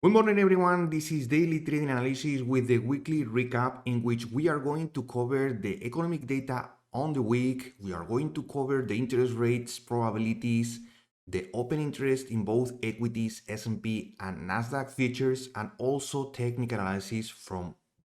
Good morning, everyone. This is Daily Trading Analysis with the weekly recap in which we are going to cover the economic data on the week. We are going to cover the interest rates, probabilities, the open interest in both equities, S&P and Nasdaq futures, and also technical analysis from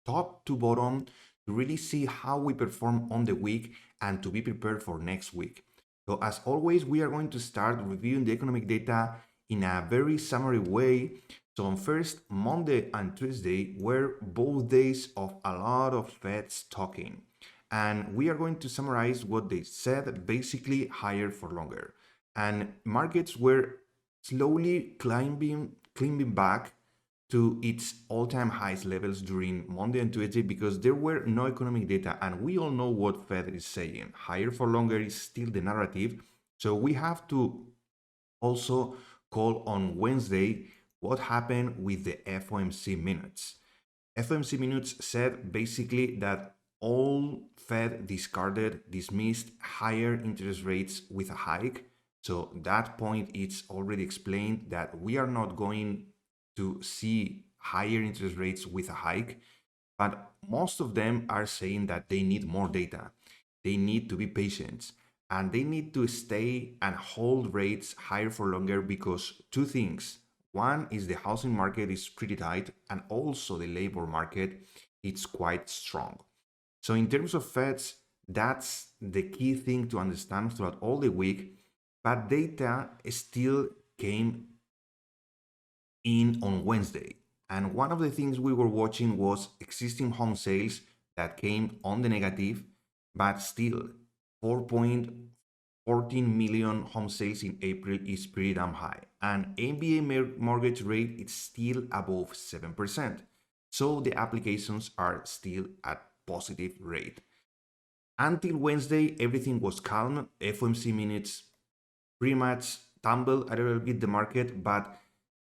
top to bottom to really see how we perform on the week and to be prepared for next week. So as always, we are going to start reviewing the economic data in a very summary way. So on first, Monday and Tuesday were both days of a lot of Feds talking. And we are going to summarize what they said, basically higher for longer. And markets were slowly climbing back to its all-time highest levels during Monday and Tuesday because there were no economic data, and we all know what Fed is saying. Higher for longer is still the narrative. So we have to also call on Wednesday what happened with the FOMC minutes. FOMC minutes said basically that all Fed dismissed higher interest rates with a hike. So that point it's already explained that we are not going to see higher interest rates with a hike, but most of them are saying that they need more data. They need to be patient and they need to stay and hold rates higher for longer because two things. One is the housing market is pretty tight and also the labor market it's quite strong. So in terms of Feds, that's the key thing to understand throughout all the week, but data still came in on Wednesday. And one of the things we were watching was existing home sales that came on the negative, but still 4.14 million home sales in April is pretty damn high. And MBA mortgage rate is still above 7%. So the applications are still at positive rate. Until Wednesday, everything was calm. FOMC minutes pretty much tumbled a little bit the market, but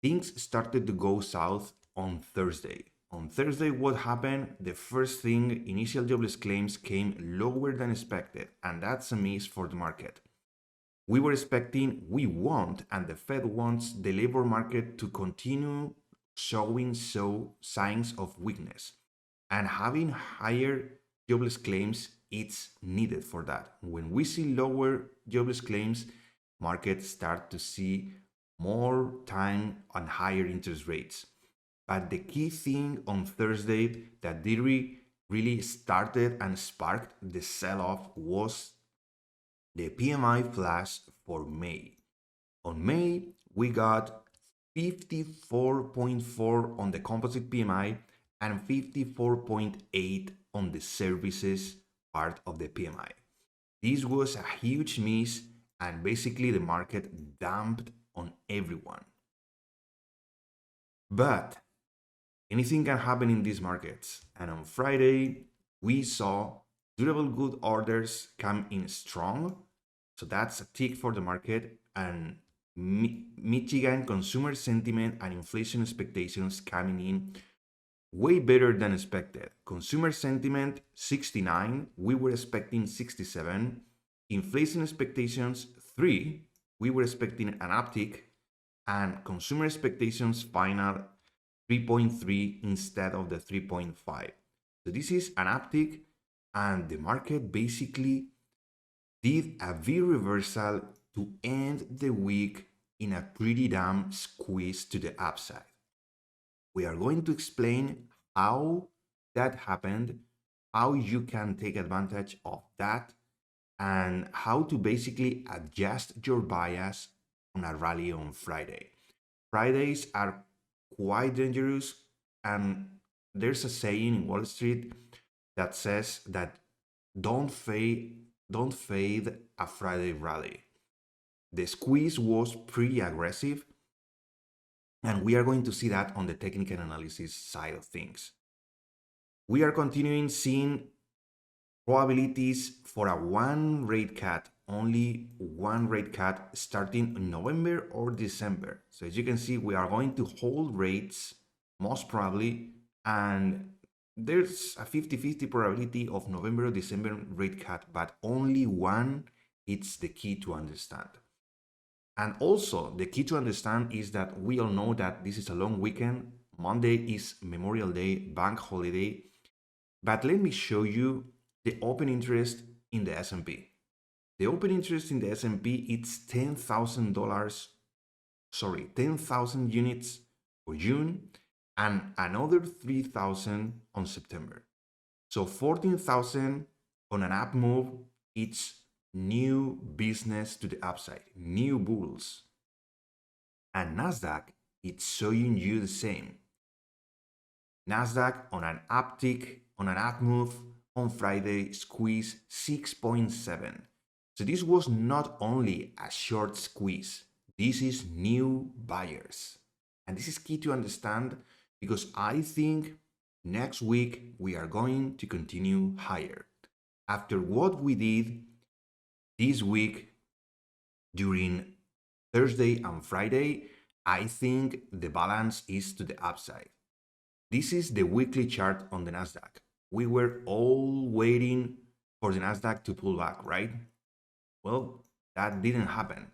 things started to go south on Thursday. On Thursday, what happened? The first thing, initial jobless claims came lower than expected, and that's a miss for the market. We want, and the Fed wants the labor market to continue showing signs of weakness. And having higher jobless claims, it's needed for that. When we see lower jobless claims, markets start to see more time on higher interest rates. But the key thing on Thursday that did really started and sparked the sell-off was the PMI flash for May. On May, we got 54.4 on the composite PMI and 54.8 on the services part of the PMI. This was a huge miss, and basically the market dumped on everyone. But anything can happen in these markets. And on Friday, we saw durable good orders come in strong. So that's a tick for the market. And Michigan consumer sentiment and inflation expectations coming in way better than expected. Consumer sentiment 69, we were expecting 67. Inflation expectations 3, we were expecting an uptick, and consumer expectations final 3.3 instead of the 3.5. So this is an uptick, and the market basically did a V reversal to end the week in a pretty damn squeeze to the upside. We are going to explain how that happened, how you can take advantage of that, and how to basically adjust your bias on a rally on Friday. Fridays are quite dangerous, and there's a saying in Wall Street that says that don't fade a Friday rally. The squeeze was pretty aggressive, and we are going to see that on the technical analysis side of things. We are continuing seeing probabilities for a one rate cut, only one rate cut starting in November or December. So as you can see, we are going to hold rates most probably, and there's a 50-50 probability of November or December rate cut, but only one. It's the key to understand. And also, the key to understand is that we all know that this is a long weekend. Monday is Memorial Day, bank holiday. But let me show you the open interest in the S&P. The open interest in the S&P, it's $10,000, 10,000 units for June and another 3,000 on September. So 14,000 on an up move, it's new business to the upside, new bulls. And Nasdaq, it's showing you the same. Nasdaq on an uptick, on an up move on Friday, squeeze 6.7. So this was not only a short squeeze, this is new buyers. And this is key to understand because I think next week we are going to continue higher. After what we did this week during Thursday and Friday, I think the balance is to the upside. This is the weekly chart on the Nasdaq. We were all waiting for the Nasdaq to pull back, right? Well, that didn't happen.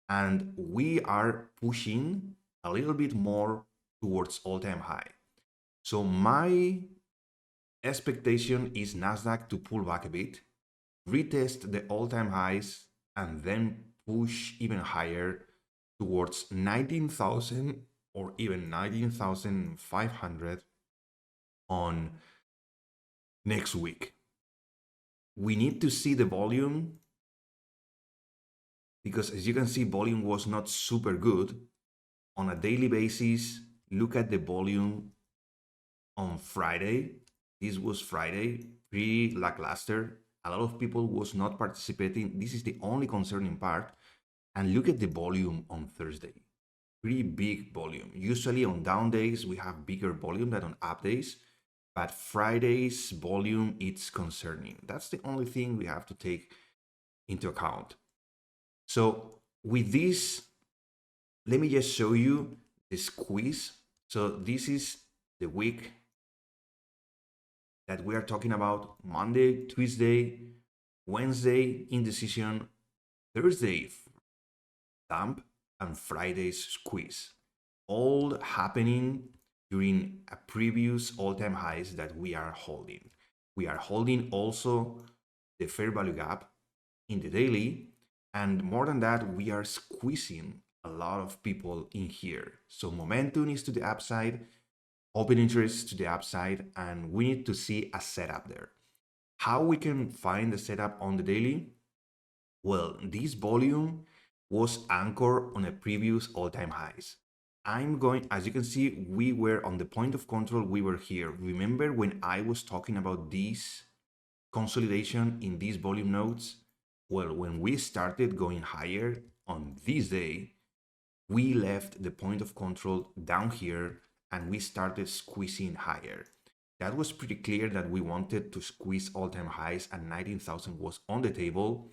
And we are pushing a little bit more towards all-time high. So my expectation is Nasdaq to pull back a bit, retest the all-time highs, and then push even higher towards 19,000 or even 19,500 on next week. We need to see the volume because as you can see, volume was not super good. On a daily basis, look at the volume on Friday. This was Friday, pretty lackluster. A lot of people was not participating. This is the only concerning part. And look at the volume on Thursday. Pretty big volume. Usually on down days, we have bigger volume than on up days. But Friday's volume, it's concerning. That's the only thing we have to take into account. So with this, let me just show you the squeeze. So this is the week that we are talking about: Monday, Tuesday, Wednesday, indecision, Thursday, dump, and Friday's squeeze. All happening during a previous all-time highs that we are holding. We are holding also the fair value gap in the daily. And more than that, we are squeezing a lot of people in here. So momentum is to the upside, open interest to the upside, and we need to see a setup there. How we can find the setup on the daily? Well, this volume was anchored on a previous all-time highs. As you can see, we were on the point of control, we were here. Remember when I was talking about this consolidation in these volume nodes? Well, when we started going higher on this day, we left the point of control down here and we started squeezing higher. That was pretty clear that we wanted to squeeze all-time highs and 19,000 was on the table.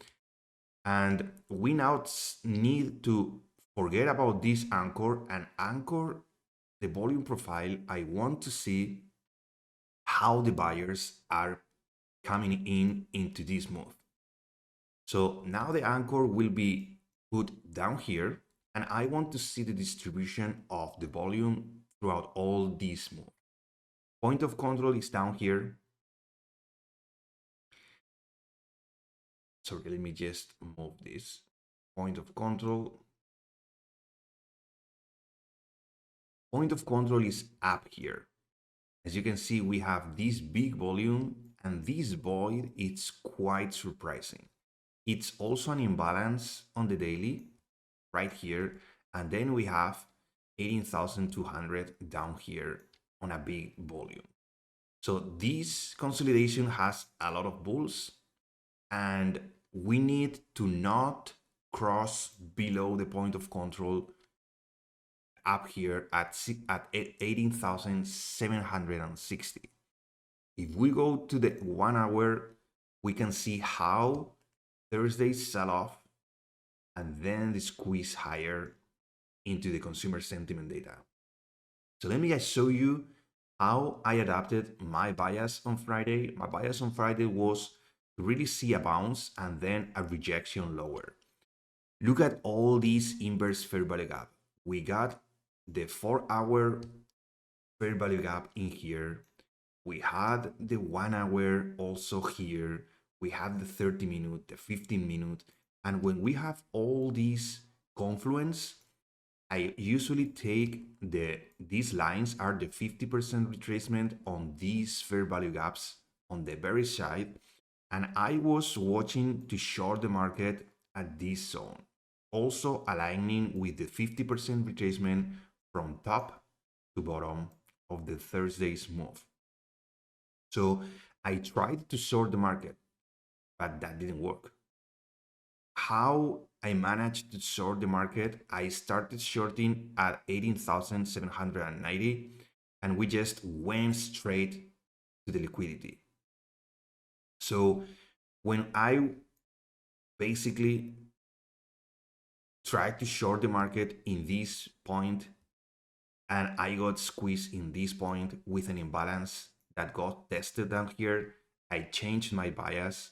And we now need to forget about this anchor and anchor the volume profile. I want to see how the buyers are coming into this move. So now the anchor will be put down here, and I want to see the distribution of the volume throughout all these moves. Point of control is down here. Sorry, let me just move this. Point of control. Point of control is up here. As you can see, we have this big volume, and this void, it's quite surprising. It's also an imbalance on the daily right here. And then we have 18,200 down here on a big volume. So this consolidation has a lot of bulls and we need to not cross below the point of control up here at 18,760. If we go to the 1 hour, we can see how Thursday sell off and then the squeeze higher into the consumer sentiment data. So let me just show you how I adapted my bias on Friday. My bias on Friday was to really see a bounce and then a rejection lower. Look at all these inverse fair value gap. We got the 4-hour fair value gap in here. We had the 1 hour also here. We had the 30-minute, the 15-minute. And when we have all these confluence, I usually take these lines are the 50% retracement on these fair value gaps on the very side. And I was watching to short the market at this zone, also aligning with the 50% retracement from top to bottom of the Thursday's move. So I tried to short the market, but that didn't work. How I managed to short the market, I started shorting at 18,790 and we just went straight to the liquidity. So when I basically tried to short the market in this point and I got squeezed in this point with an imbalance that got tested down here, I changed my bias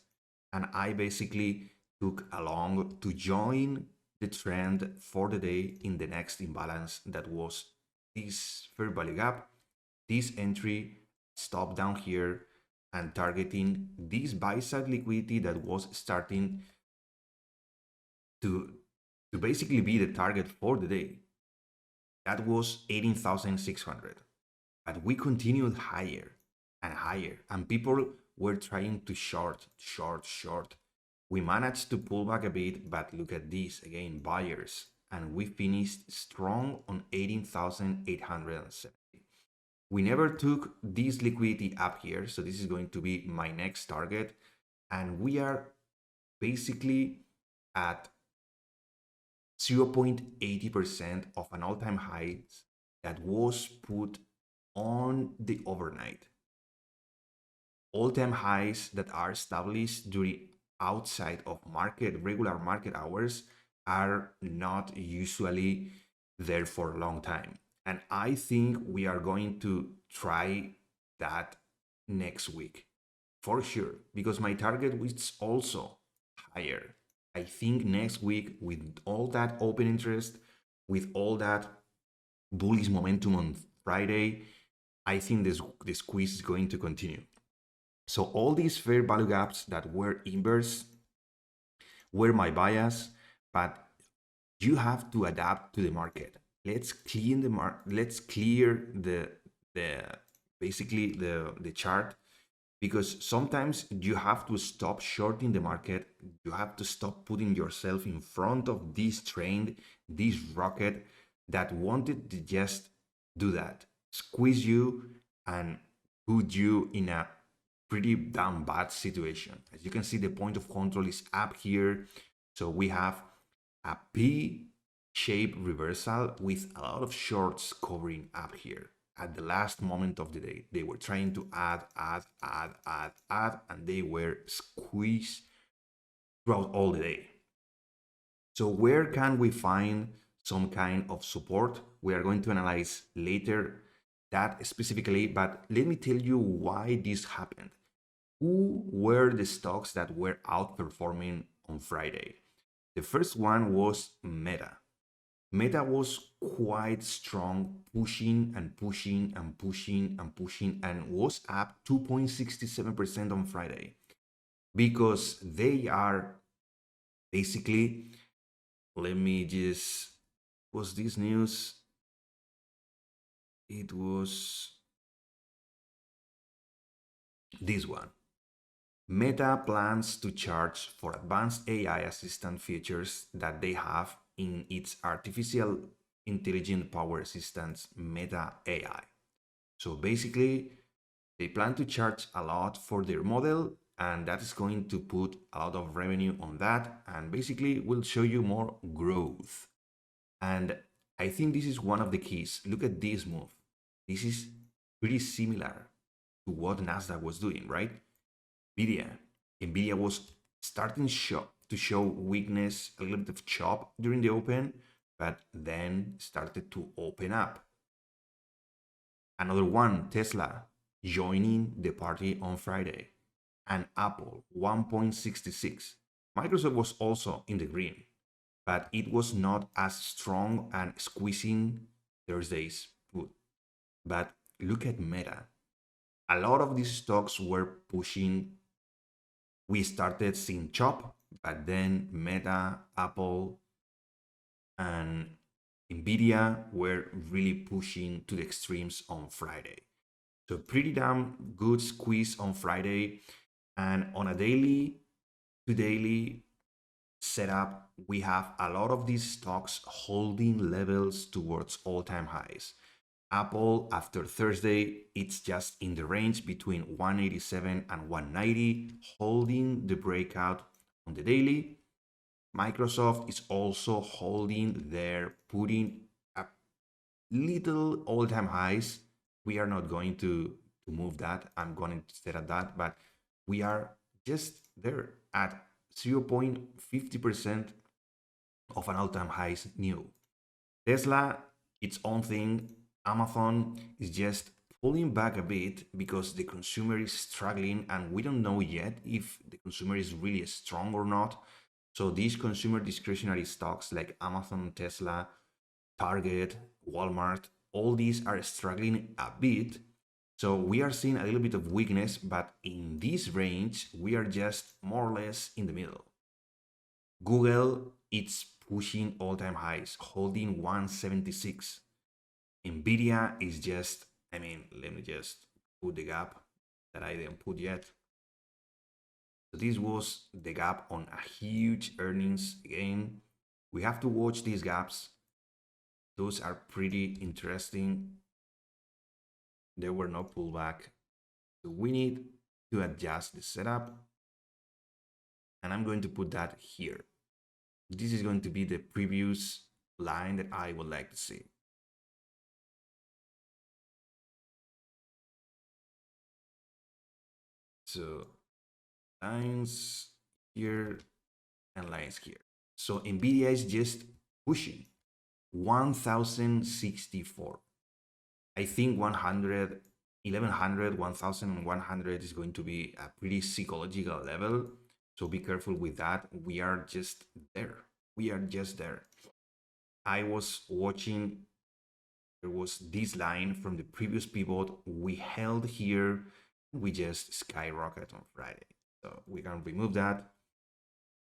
and I basically took along to join the trend for the day in the next imbalance that was this fair value gap, this entry, stop down here, and targeting this buy side liquidity that was starting to basically be the target for the day. That was 18,600. But we continued higher and higher, and people were trying to short. We managed to pull back a bit, but look at this again, buyers, and we finished strong on 18,870. We never took this liquidity up here, so this is going to be my next target, and we are basically at 0.80% of an all-time high that was put on the overnight. All-time highs that are established during outside of regular market hours are not usually there for a long time. And I think we are going to try that next week for sure, because my target is also higher. I think next week, with all that open interest, with all that bullish momentum on Friday, I think the squeeze is going to continue. So all these fair value gaps that were inverse were my bias, but you have to adapt to the market. Let's clean the let's clear the basically the chart, because sometimes you have to stop shorting the market. You have to stop putting yourself in front of this train, this rocket that wanted to just do that, squeeze you and put you in a pretty damn bad situation. As you can see, the point of control is up here. So we have a P-shaped reversal with a lot of shorts covering up here. At the last moment of the day, they were trying to add, and they were squeezed throughout all the day. So where can we find some kind of support? We are going to analyze later that specifically, but let me tell you why this happened. Who were the stocks that were outperforming on Friday? The first one was Meta. Meta was quite strong, pushing and was up 2.67% on Friday, because they are basically, let me just, was this news? It was this one. Meta plans to charge for advanced AI assistant features that they have in its artificial intelligent power assistants, Meta AI. So basically, they plan to charge a lot for their model, and that is going to put a lot of revenue on that, and basically will show you more growth. And I think this is one of the keys. Look at this move. This is pretty similar to what Nasdaq was doing, right? Nvidia was starting to show weakness, a little bit of chop during the open, but then started to open up. Another one, Tesla, joining the party on Friday, and Apple 1.66. Microsoft was also in the green, but it was not as strong and squeezing Thursday's put. But look at Meta. A lot of these stocks were pushing. We started seeing chop, but then Meta, Apple, and Nvidia were really pushing to the extremes on Friday. So pretty damn good squeeze on Friday. And on a daily to daily setup, we have a lot of these stocks holding levels towards all-time highs. Apple after Thursday, it's just in the range between 187 and 190, holding the breakout on the daily. Microsoft is also holding there, putting a little all-time highs. We are not going to move that. I'm going to stay at that, but we are just there at 0.50% of an all-time highs new. Tesla, its own thing. Amazon is just pulling back a bit because the consumer is struggling, and we don't know yet if the consumer is really strong or not. So these consumer discretionary stocks like Amazon, Tesla, Target, Walmart, all these are struggling a bit. So we are seeing a little bit of weakness, but in this range, we are just more or less in the middle. Google, it's pushing all-time highs, holding 176. Nvidia is just, let me just put the gap that I didn't put yet. So this was the gap on a huge earnings. Again, we have to watch these gaps. Those are pretty interesting. There were no pullback. So we need to adjust the setup. And I'm going to put that here. This is going to be the previous line that I would like to see. So lines here and lines here. So Nvidia is just pushing 1064. I think 100, 1100, 1100 is going to be a pretty psychological level. So be careful with that. We are just there. We are just there. I was watching, there was this line from the previous pivot. We held here. We just skyrocket on Friday. So we can remove that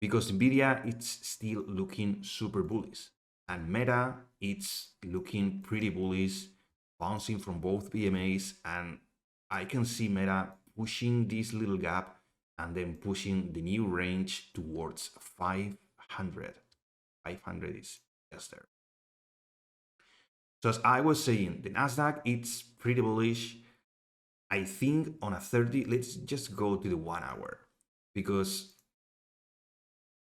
because Nvidia, it's still looking super bullish. And Meta, it's looking pretty bullish, bouncing from both PMAs. And I can see Meta pushing this little gap and then pushing the new range towards 500. 500 is just there. So as I was saying, the Nasdaq, it's pretty bullish. I think on a 30, let's just go to the 1 hour because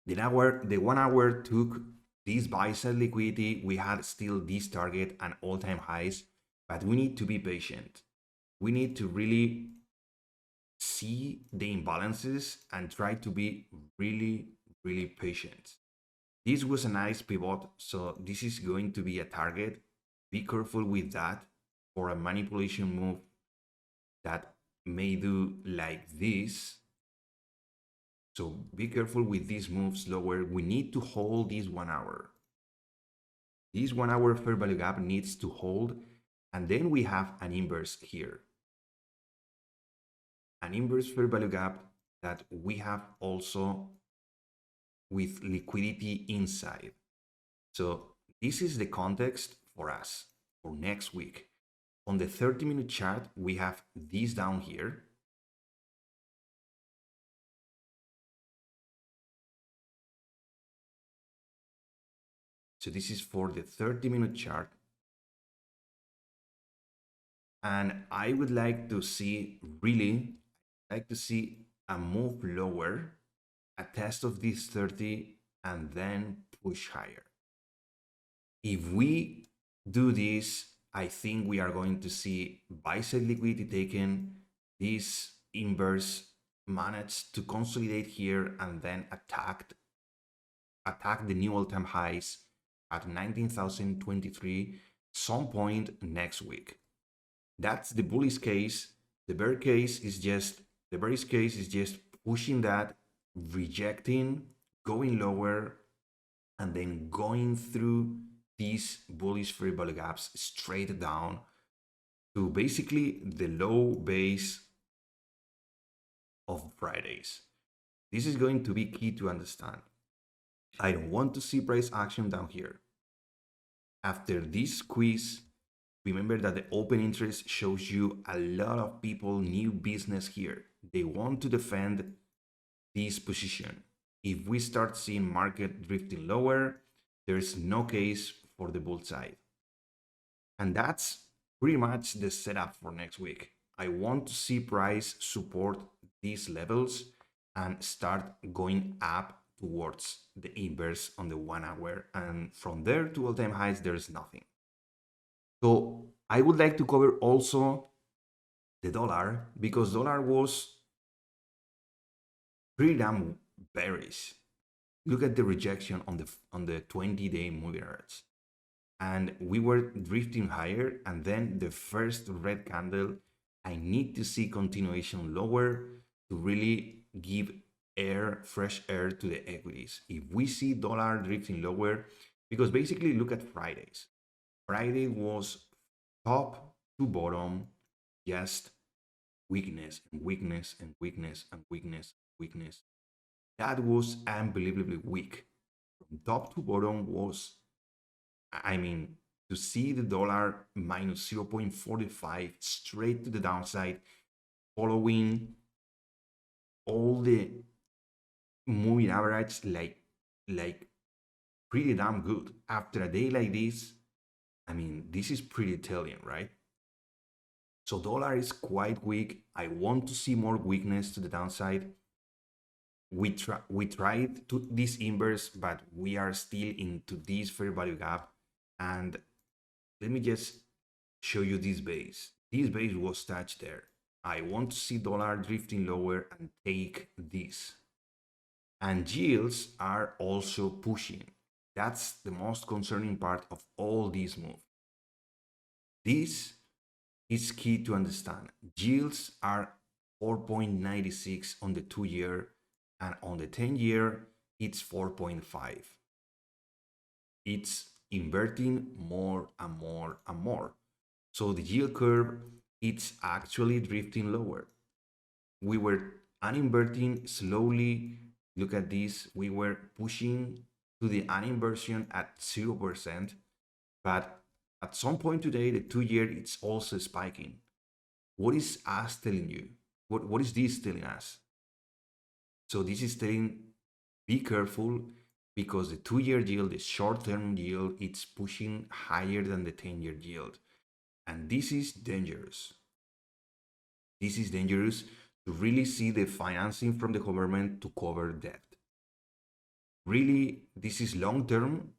the 1 hour took this buy side liquidity. We had still this target and all-time highs, but we need to be patient. We need to really see the imbalances and try to be really, really patient. This was a nice pivot, so this is going to be a target. Be careful with that for a manipulation move that may do like this. So be careful with these moves lower. We need to hold this 1 hour. This 1 hour fair value gap needs to hold, and then we have an inverse here. An inverse fair value gap that we have also with liquidity inside. So this is the context for us for next week. On the 30-minute chart, we have this down here. So this is for the 30-minute chart. And I would like to see a move lower, a test of this 30, and then push higher. If we do this, I think we are going to see buy side liquidity taken, this inverse managed to consolidate here and then attack the new all-time highs at 19,023 some point next week. That's the bullish case. The bearish case is just pushing that, rejecting, going lower, and then going through these bullish fair value gaps straight down to basically the low base of Fridays. This is going to be key to understand. I don't want to see price action down here. After this squeeze, remember that the open interest shows you a lot of people, new business here. They want to defend this position. If we start seeing market drifting lower, there's no case for the bull side. And that's pretty much the setup for next week. I want to see price support these levels and start going up towards the inverse on the 1 hour. And from there to all-time highs, there's nothing. So I would like to cover also the dollar, because dollar was pretty damn bearish. Look at the rejection on the 20-day moving average. And we were drifting higher, and then the first red candle, I need to see continuation lower to really give air, fresh air to the equities. If we see dollar drifting lower, because basically look at Fridays. Friday was top to bottom, just weakness and weakness and weakness and weakness, weakness. That was unbelievably weak. From top to bottom was, I mean, to see the dollar minus 0.45 straight to the downside, following all the moving average, like pretty damn good. After a day like this, I mean, this is pretty telling, right? So dollar is quite weak. I want to see more weakness to the downside. We tried to this inverse, but we are still into this fair value gap. And let me just show you this base. This base was touched there. I want to see dollar drifting lower and take this. And yields are also pushing. That's the most concerning part of all these moves. This is key to understand. Yields are 4.96 on the 2-year, and on the 10-year, it's 4.5. It's inverting more and more and more. So the yield curve, it's actually drifting lower. We were uninverting slowly. Look at this. We were pushing to the uninversion at 0%, but at some point today, the 2-year, it's also spiking. What is us telling you? What is this telling us? So this is telling, be careful, because the 2-year yield, the short-term yield, it's pushing higher than the 10-year yield. And this is dangerous. This is dangerous to really see the financing from the government to cover debt. Really, this is long-term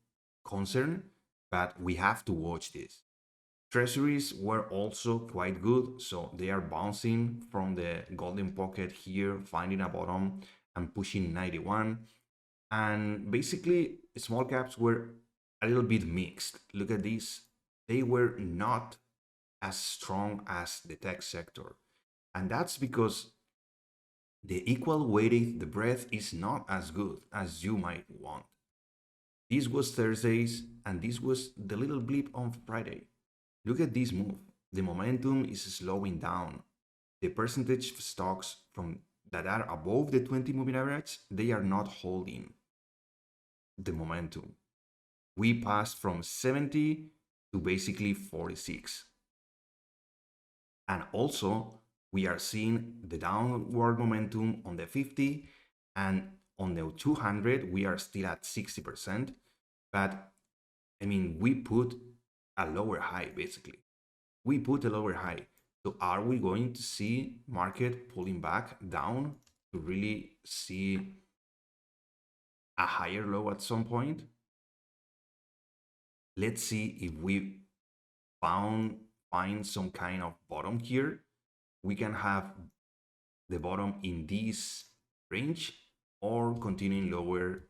concern, but we have to watch this. Treasuries were also quite good, so they are bouncing from the golden pocket here, finding a bottom and pushing 91. And basically, small caps were a little bit mixed. Look at this. They were not as strong as the tech sector. And that's because the equal weighted, the breadth is not as good as you might want. This was Thursdays, and this was the little blip on Friday. Look at this move. The momentum is slowing down. The percentage of stocks from that are above the 20 moving average, they are not holding the momentum. We passed from 70 to basically 46. And also, we are seeing the downward momentum on the 50, and on the 200, we are still at 60%. But I mean, we put a lower high, basically. We put a lower high. So are we going to see market pulling back down to really see a higher low at some point? Let's see if we find some kind of bottom here. We can have the bottom in this range or continuing lower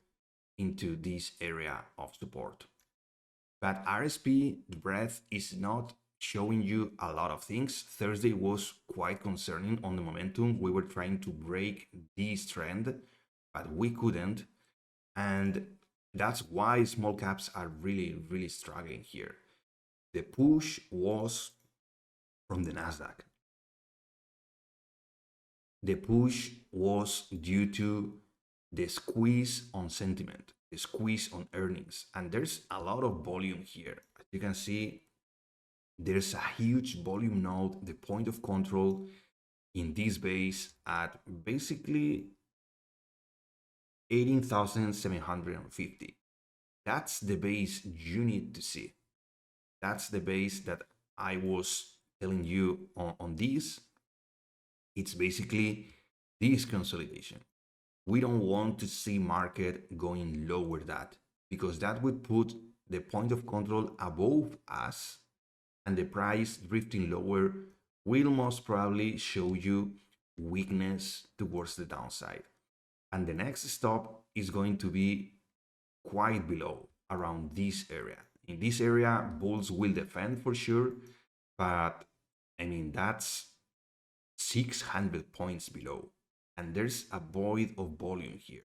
into this area of support. But RSP, the breadth is not showing you a lot of things. Thursday was quite concerning on the momentum. We were trying to break this trend, but we couldn't. And That's why small caps are really struggling here. The push was from the Nasdaq. The push was due to the squeeze on sentiment, the squeeze on earnings, and there's a lot of volume here. As you can see, there's a huge volume node, the point of control in this base at basically 18,750. That's the base you need to see. That's the base that I was telling you on this. It's basically this consolidation. We don't want to see market going lower that, because that would put the point of control above us, and the price drifting lower will most probably show you weakness towards the downside. And the next stop is going to be quite below, around this area. In this area, bulls will defend for sure, but I mean, that's 600 points below. And there's a void of volume here.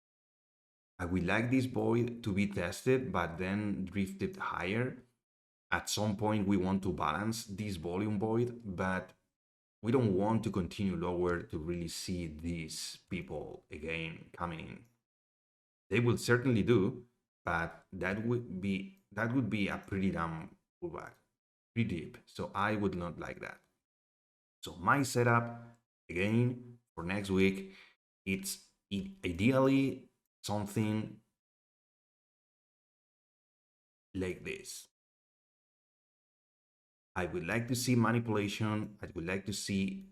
I would like this void to be tested, but then drifted higher. At some point, we want to balance this volume void, but we don't want to continue lower to really see these people again coming in. They will certainly do, but that would be a pretty damn pullback, pretty deep. So I would not like that. So my setup again for next week, it's ideally something like this. I would like to see manipulation. I would like to see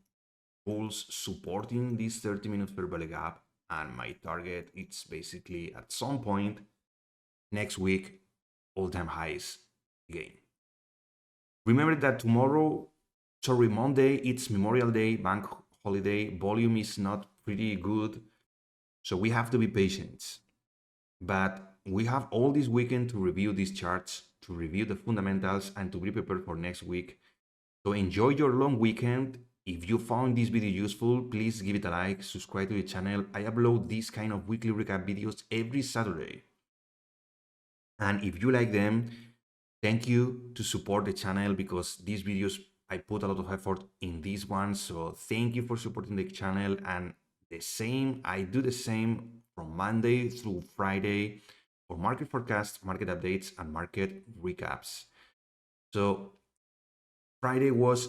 bulls supporting this 30-minute fair value gap, and my target it's basically at some point next week all-time highs again. Remember that Monday, it's Memorial Day, bank holiday, volume is not pretty good, so we have to be patient. But we have all this weekend to review these charts, to review the fundamentals, and to be prepared for next week. So enjoy your long weekend. If you found this video useful, please give it a like, subscribe to the channel. I upload these kind of weekly recap videos every Saturday. And if you like them, thank you to support the channel, because these videos, I put a lot of effort in these ones. So thank you for supporting the channel. And the same, I do the same from Monday through Friday for market forecasts, market updates, and market recaps. So Friday was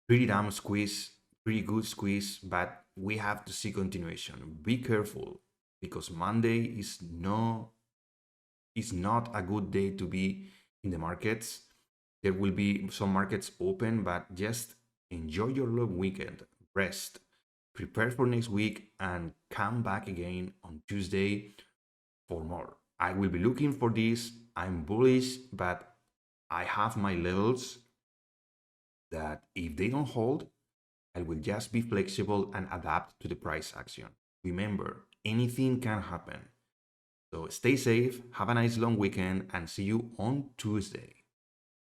pretty damn squeeze, pretty good squeeze, but we have to see continuation. Be careful, because Monday is not a good day to be in the markets. There will be some markets open, but just enjoy your long weekend, rest, prepare for next week, and come back again on Tuesday for more. I will be looking for this. I'm bullish, but I have my levels that if they don't hold, I will just be flexible and adapt to the price action. Remember, anything can happen. So stay safe, have a nice long weekend, and see you on Tuesday.